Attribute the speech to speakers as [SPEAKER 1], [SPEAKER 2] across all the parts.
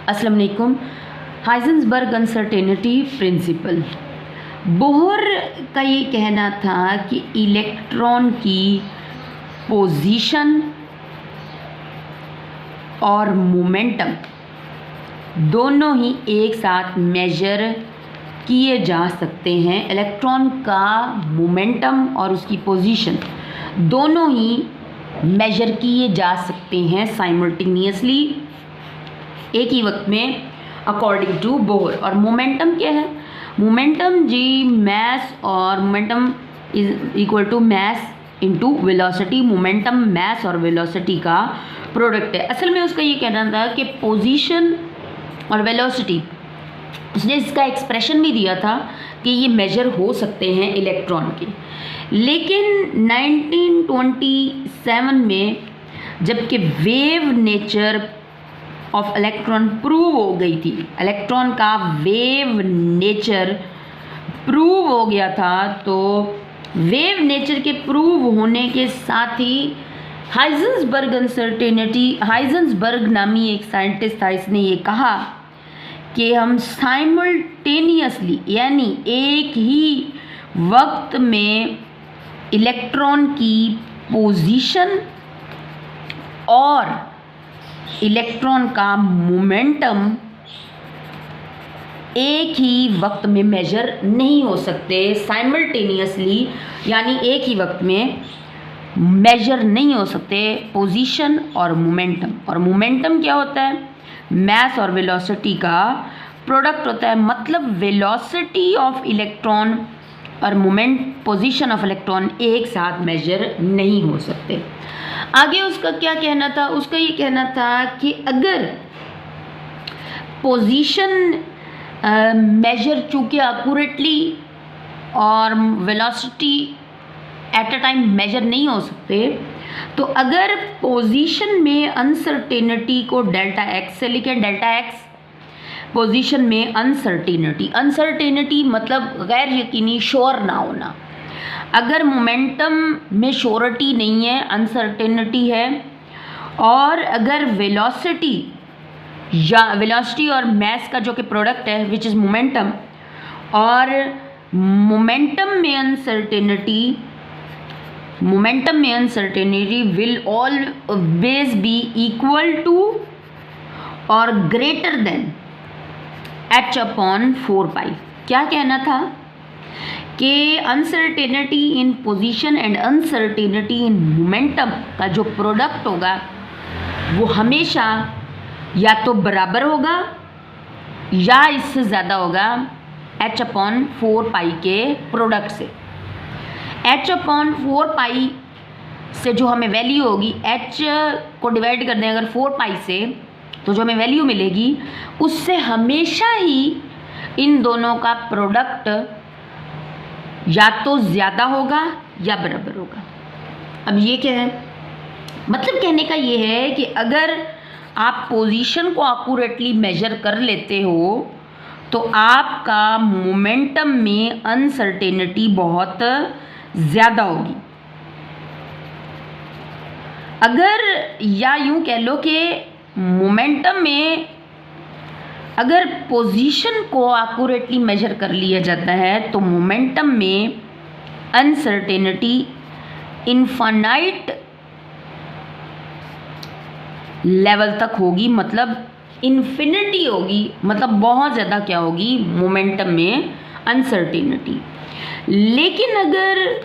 [SPEAKER 1] अस्सलाम वालेकुम। हाइजेंसबर्ग uncertainty principle, Bohr का ये कहना था कि इलेक्ट्रॉन की पोजीशन और मोमेंटम दोनों ही एक साथ मेजर किए जा सकते हैं। इलेक्ट्रॉन का मोमेंटम और उसकी पोजीशन दोनों ही मेजर किए जा सकते हैं साइमल्टेनियसली, एक ही वक्त में, अकॉर्डिंग टू बोहर। और मोमेंटम क्या है? मोमेंटम जी मैस, और momentum is equal to mass into velocity. Momentum mass और वेलोसिटी का प्रोडक्ट है। असल में उसका ये कहना था कि पोजीशन और वेलोसिटी, उसने इसका एक्सप्रेशन भी दिया था कि ये मेजर हो सकते हैं इलेक्ट्रॉन के। लेकिन 1927 में जबकि wave nature of electron prove हो गई थी, इलेक्ट्रॉन का वेव नेचर प्रूव हो गया था, तो वेव नेचर के प्रूव होने के साथ ही हाइजेंसबर्ग अनसर्टेनिटी, हाइजेंसबर्ग नामी एक साइंटिस्ट था, इसने ये कहा कि हम साइमल्टेनियसली यानी एक ही वक्त में इलेक्ट्रॉन की पोजीशन और इलेक्ट्रॉन का मोमेंटम एक ही वक्त में मेजर नहीं हो सकते। साइमल्टेनियसली यानी एक ही वक्त में मेजर नहीं हो सकते पोजीशन और मोमेंटम। और मोमेंटम क्या होता है? मैस और वेलोसिटी का प्रोडक्ट होता है। मतलब वेलोसिटी ऑफ इलेक्ट्रॉन और मोमेंट पोजीशन ऑफ इलेक्ट्रॉन एक साथ मेजर नहीं हो सकते। आगे उसका क्या कहना था? उसका ये कहना था कि अगर पोजीशन मेजर चूँकि एक्यूरेटली और velocity at a time measure नहीं हो सकते, तो अगर पोजीशन में अनसर्टेनिटी को डेल्टा एक्स से लिखें, डेल्टा एक्स पोजीशन में अनसर्टेनिटी, अनसर्टेनिटी मतलब गैर यकीनी, श्योर ना होना। अगर मोमेंटम में श्योरिटी नहीं है, अनसर्टेनिटी है, और अगर वेलोसिटी या वेलोसिटी और मास का जो कि प्रोडक्ट है विच इज़ मोमेंटम, और मोमेंटम में uncertainty will always be equal to और ग्रेटर देन h/4π। क्या कहना था कि uncertainty in position and uncertainty in momentum का जो प्रोडक्ट होगा वो हमेशा या तो बराबर होगा या इससे ज़्यादा होगा h/4π के प्रोडक्ट से। h/4π से जो हमें वैल्यू होगी, h को डिवाइड कर दें अगर 4π से, तो जो हमें वैल्यू मिलेगी उससे हमेशा ही इन दोनों का प्रोडक्ट या तो ज़्यादा होगा या बराबर होगा। अब ये क्या है? मतलब कहने का ये है कि अगर आप पोजीशन को एक्यूरेटली मेजर कर लेते हो तो आपका मोमेंटम में अनसर्टेनिटी बहुत ज़्यादा होगी। अगर या यूँ कह लो कि मोमेंटम में अगर पोजीशन को एक्यूरेटली मेजर कर लिया जाता है तो मोमेंटम में अनसर्टेनिटी इनफाइनाइट लेवल तक होगी, मतलब इन्फिनिटी होगी, मतलब बहुत ज़्यादा क्या होगी मोमेंटम में अनसर्टेनिटी। लेकिन अगर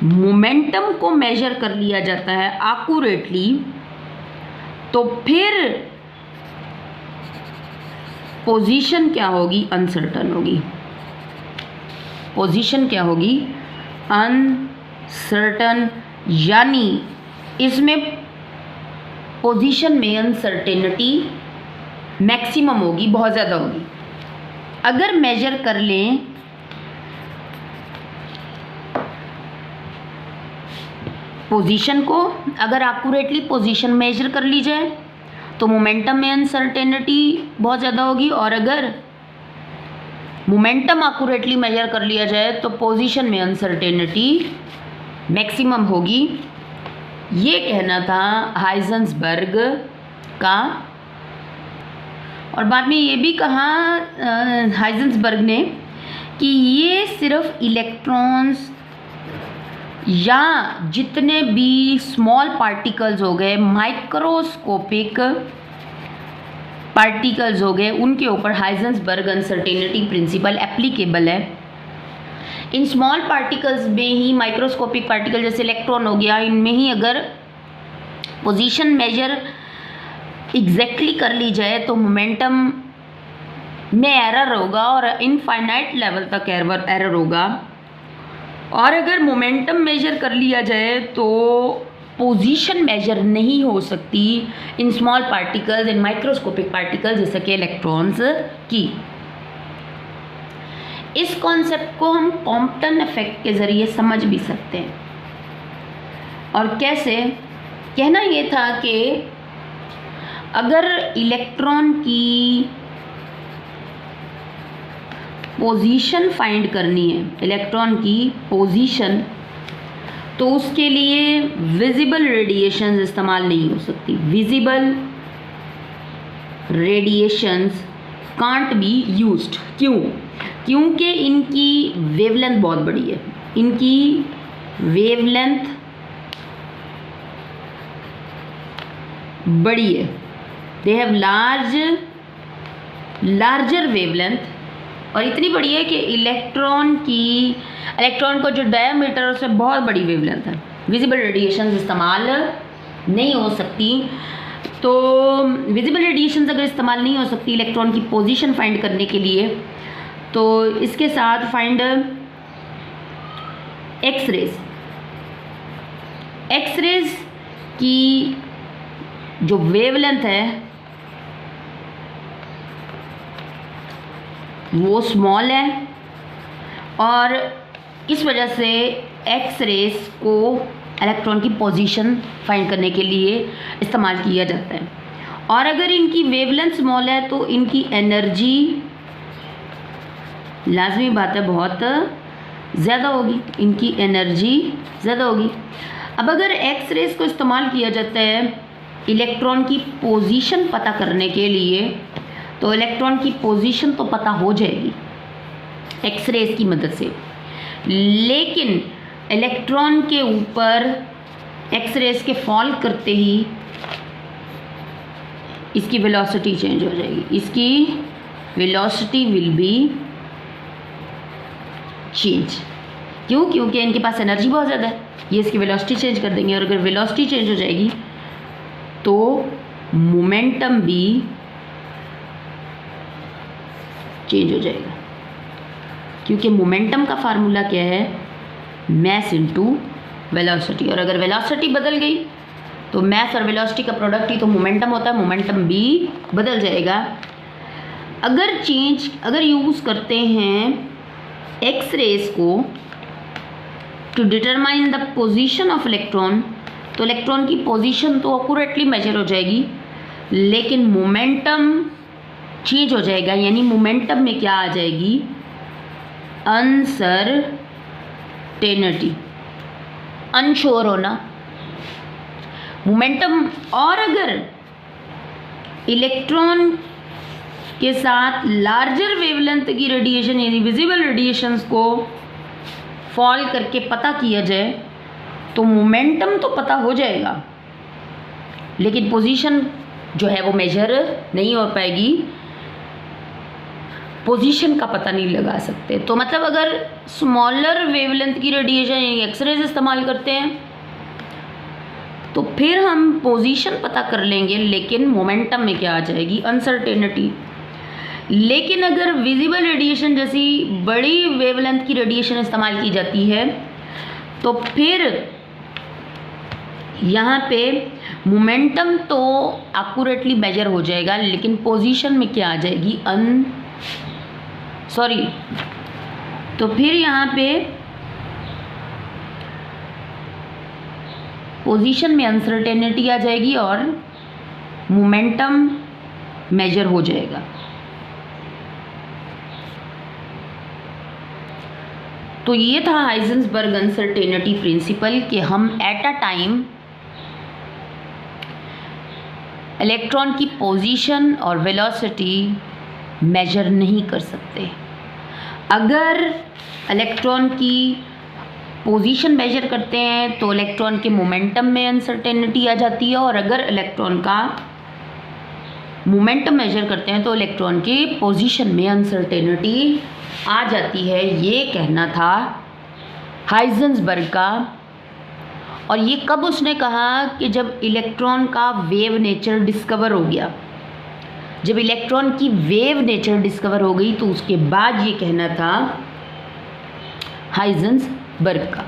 [SPEAKER 1] मोमेंटम को मेजर कर लिया जाता है एक्यूरेटली तो फिर पोजीशन क्या होगी? अनसर्टन होगी। पोजीशन क्या होगी? अनसर्टन, यानी इसमें पोजीशन में अनसर्टेनिटी मैक्सिमम होगी, बहुत ज़्यादा होगी। अगर मेजर कर लें पोजीशन को, अगर एक्यूरेटली पोजीशन मेजर कर ली जाए तो मोमेंटम में अनसर्टेनिटी बहुत ज़्यादा होगी, और अगर मोमेंटम एक्यूरेटली मेजर कर लिया जाए तो पोजीशन में अनसर्टेनिटी मैक्सिमम होगी। ये कहना था हाइजेंसबर्ग का और बाद में ये भी कहा हाइजेंसबर्ग ने कि ये सिर्फ इलेक्ट्रॉन्स या जितने भी स्मॉल पार्टिकल्स हो गए, माइक्रोस्कोपिक पार्टिकल्स हो गए, उनके ऊपर हाइजेंसबर्ग अनसर्टेनिटी प्रिंसिपल एप्लीकेबल है। इन स्मॉल पार्टिकल्स में ही, माइक्रोस्कोपिक पार्टिकल जैसे इलेक्ट्रॉन हो गया, इनमें ही अगर पोजीशन मेजर एग्जैक्टली कर ली जाए तो मोमेंटम में एरर होगा और इनफाइनाइट लेवल तक एरर होगा। और अगर मोमेंटम मेजर कर लिया जाए तो पोजीशन मेजर नहीं हो सकती in small particles, in microscopic particles जैसे कि इलेक्ट्रॉन्स की। इस कॉन्सेप्ट को हम कॉम्पटन इफेक्ट के ज़रिए समझ भी सकते हैं। और कैसे? कहना ये था कि अगर इलेक्ट्रॉन की पोजीशन फाइंड करनी है, इलेक्ट्रॉन की पोजीशन, तो उसके लिए विजिबल रेडिएशंस इस्तेमाल नहीं हो सकती। Visible radiations can't be used. क्यों? क्योंकि इनकी वेवलेंथ बहुत बड़ी है। इनकी वेवलेंथ बड़ी है। दे हैव लार्जर वेवलेंथ, और इतनी बड़ी है कि इलेक्ट्रॉन को जो डायमीटर है उससे बहुत बड़ी वेवलेंथ है। विजिबल रेडिएशंस इस्तेमाल नहीं हो सकती। तो विजिबल रेडिएशंस अगर इस्तेमाल नहीं हो सकती इलेक्ट्रॉन की पोजीशन फाइंड करने के लिए, तो इसके साथ फाइंड एक्सरेज की जो वेवलेंथ है वो स्मॉल है, और इस वजह से एक्सरेज को इलेक्ट्रॉन की पोजीशन फाइंड करने के लिए इस्तेमाल किया जाता है। और अगर इनकी वेवलेंथ स्मॉल है तो इनकी एनर्जी लाजमी बात है बहुत ज़्यादा होगी, इनकी एनर्जी ज़्यादा होगी। अब अगर एक्स रेज को इस्तेमाल किया जाता है इलेक्ट्रॉन की पोजीशन पता करने के लिए, तो इलेक्ट्रॉन की पोजीशन तो पता हो जाएगी एक्स रेज की मदद से, लेकिन इलेक्ट्रॉन के ऊपर एक्स रेज के फॉल करते ही इसकी वेलोसिटी चेंज हो जाएगी। इसकी वेलोसिटी विल बी चेंज। क्यों? क्योंकि इनके पास एनर्जी बहुत ज़्यादा है, ये इसकी वेलोसिटी चेंज कर देंगे, और अगर वेलोसिटी चेंज हो जाएगी तो मोमेंटम भी चेंज हो जाएगा। क्योंकि मोमेंटम का फार्मूला क्या है? मैस इनटू वेलोसिटी, और अगर वेलोसिटी बदल गई तो मैस और वेलोसिटी का प्रोडक्ट ही तो मोमेंटम होता है, मोमेंटम भी बदल जाएगा। अगर यूज़ करते हैं एक्स रेज को to determine the position of electron, तो इलेक्ट्रॉन की पोजीशन तो एक्यूरेटली मेजर हो जाएगी, लेकिन मोमेंटम चेंज हो जाएगा। यानी मोमेंटम में क्या आ जाएगी? अनसर्टेनिटी, अनश्योर होना मोमेंटम। और अगर इलेक्ट्रॉन के साथ लार्जर वेवलेंथ की रेडिएशन यानी विजिबल रेडिएशंस को फॉल करके पता किया जाए तो मोमेंटम तो पता हो जाएगा, लेकिन पोजीशन जो है वो मेजर नहीं हो पाएगी, पोजीशन का पता नहीं लगा सकते। तो मतलब अगर स्मॉलर वेवलेंथ की रेडिएशन यानी एक्सरेज इस्तेमाल करते हैं तो फिर हम पोजीशन पता कर लेंगे, लेकिन मोमेंटम में क्या आ जाएगी? अनसर्टेनिटी। लेकिन अगर विजिबल रेडिएशन जैसी बड़ी वेवलेंथ की रेडिएशन इस्तेमाल की जाती है तो फिर यहाँ पे मोमेंटम तो एक्यूरेटली मेजर हो जाएगा, लेकिन पोजीशन में क्या आ जाएगी? तो फिर यहाँ पे पोजीशन में अनसर्टेनिटी आ जाएगी और मोमेंटम मेजर हो जाएगा। तो ये था हाइजेंसबर्ग अनसर्टेनिटी प्रिंसिपल कि हम एट अ टाइम इलेक्ट्रॉन की पोजीशन और वेलोसिटी मेजर नहीं कर सकते। अगर इलेक्ट्रॉन की पोजीशन मेजर करते हैं तो इलेक्ट्रॉन के मोमेंटम में अनसर्टेनिटी आ जाती है, और अगर इलेक्ट्रॉन का मोमेंटम मेजर करते हैं तो इलेक्ट्रॉन के पोजीशन में अनसर्टेनिटी आ जाती है। ये कहना था हाइजेंसबर्ग का। और ये कब उसने कहा कि जब इलेक्ट्रॉन का वेव नेचर डिस्कवर हो गया। जब इलेक्ट्रॉन की वेव नेचर डिस्कवर हो गई तो उसके बाद ये कहना था हाइजेंसबर्ग का।